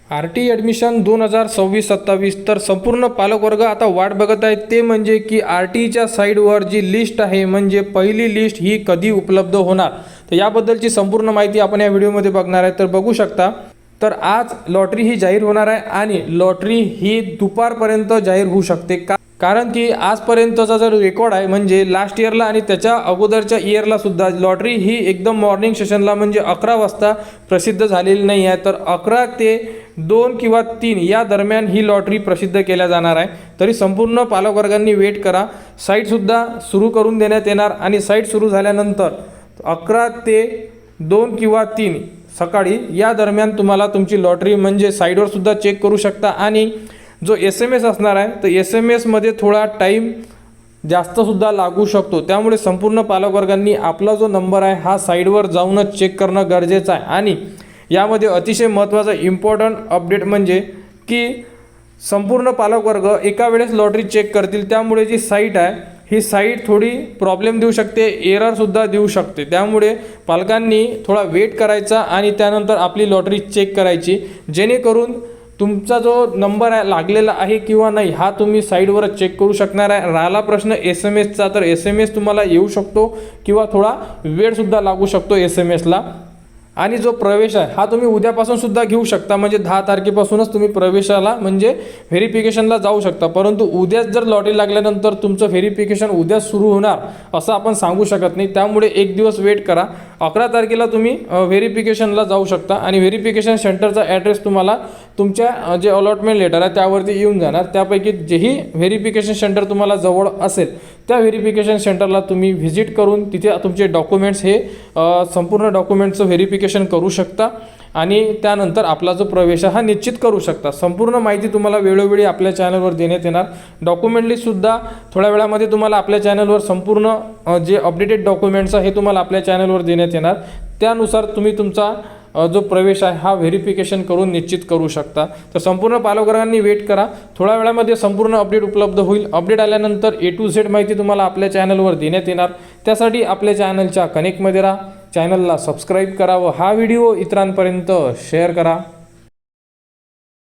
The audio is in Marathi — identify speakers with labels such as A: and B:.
A: RT ॲडमिशन 2026-27 तर संपूर्ण पालकवर्ग आता वाट बघत आहेत ते म्हणजे की RTच्या साईडवर जी लिस्ट आहे म्हणजे पहिली लिस्ट ही कधी उपलब्ध होणार। तर याबद्दलची संपूर्ण माहिती आपण या व्हिडिओमध्ये बघणार आहे। तर बघू शकता तर आज लॉटरी ही जाहीर होणार आहे आणि लॉटरी ही दुपारपर्यंत जाहीर होऊ शकते कारण की आजपर्यंतचा जर रेकॉर्ड आहे म्हणजे लास्ट इयरला आणि त्याच्या अगोदरच्या इयरला सुद्धा लॉटरी ही एकदम मॉर्निंग सेशनला म्हणजे 11 वाजता प्रसिद्ध झालेली नाही आहे। तर 11 ते 2 किंवा 3 या दरम्यान ही लॉटरी प्रसिद्ध केल्या जाणार आहे। तरी संपूर्ण पालकवर्गांनी वेट करा। साईटसुद्धा सुरू करून देण्यात येणार आणि साईट सुरू झाल्यानंतर 11 ते 2 किंवा 3 सकाळी या दरम्यान तुम्हाला तुमची लॉटरी म्हणजे साईटवर सुद्धा चेक करू शकता आणि जो SMS असणार आहे तर SMS मध्ये थोडा टाईम जास्तसुद्धा लागू शकतो। त्यामुळे संपूर्ण पालकवर्गांनी आपला जो नंबर आहे हा साईटवर जाऊनच चेक करणं गरजेचं आहे। आणि यामध्ये अतिशय महत्त्वाचा इम्पॉर्टंट अपडेट म्हणजे की संपूर्ण पालकवर्ग एका वेळेस लॉटरी चेक करतील, त्यामुळे जी साईट आहे ही साईट थोडी प्रॉब्लेम देऊ शकते, एररसुद्धा देऊ शकते। त्यामुळे पालकांनी थोडा वेट करायचा आणि त्यानंतर आपली लॉटरी चेक करायची, जेणेकरून तुमचा जो नंबर आहे लागलेला आहे किंवा नाही हा तुम्ही साईटवरच चेक करू शकणार आहे। राहिला प्रश्न SMS चा तर SMS तुम्हाला येऊ शकतो किंवा थोडा वेळसुद्धा लागू शकतो SMSला। आणि जो प्रवेश आहे हा तुम्ही उद्यापासून सुद्धा घेऊ शकता, म्हणजे 10 तारखेपासूनच तुम्ही प्रवेशाला म्हणजे व्हेरिफिकेशनला जाऊ शकता। परंतु उद्याच जर लॉटरी लागल्यानंतर तुमचं व्हेरिफिकेशन उद्या सुरू होणार असं आपण सांगू शकत नाही, त्यामुळे एक दिवस वेट करा। 11 तारखेला तुम्ही व्हेरिफिकेशनला जाऊ शकता आणि व्हेरिफिकेशन सेंटरचा ॲड्रेस तुम्हाला तुमच्या जे अलॉटमेंट लेटर आहे त्यावरती येऊन जाणार। त्यापैकी जेही व्हेरिफिकेशन सेंटर तुम्हाला जवळ असेल त्या व्हेरिफिकेशन सेंटरला तुम्ही व्हिजिट करून तिथे तुमचे डॉक्युमेंट्स हे संपूर्ण डॉक्युमेंट्सचं व्हेरिफिकेशन करू शकता आणि त्यानंतर आपला जो प्रवेश हा निश्चित करू शकता। संपूर्ण माहिती तुम्हाला वेळोवेळी आपल्या चॅनलवर देण्यात येणार। डॉक्युमेंट लिस्टसुद्धा थोड्या वेळामध्ये तुम्हाला आपल्या चॅनलवर संपूर्ण जे अपडेटेड डॉक्युमेंट्स आहे हे तुम्हाला आपल्या चॅनलवर देण्यात येणार। त्यानुसार तुम्ही तुमचा जो प्रवेश आहे हा व्हेरिफिकेशन करून निश्चित करू शकता। तर संपूर्ण पालकवर्गांनी वेट करा, थोड्या वेळामध्ये संपूर्ण अपडेट उपलब्ध होईल। अपडेट आल्यानंतर A to Z माहिती तुम्हाला आपल्या चॅनलवर देण्यात येणार। त्यासाठी आपल्या चॅनलच्या कनेक्टमध्ये राहा, चॅनलला सबस्क्राईब करा व हा व्हिडिओ इतरांपर्यंत शेअर करा।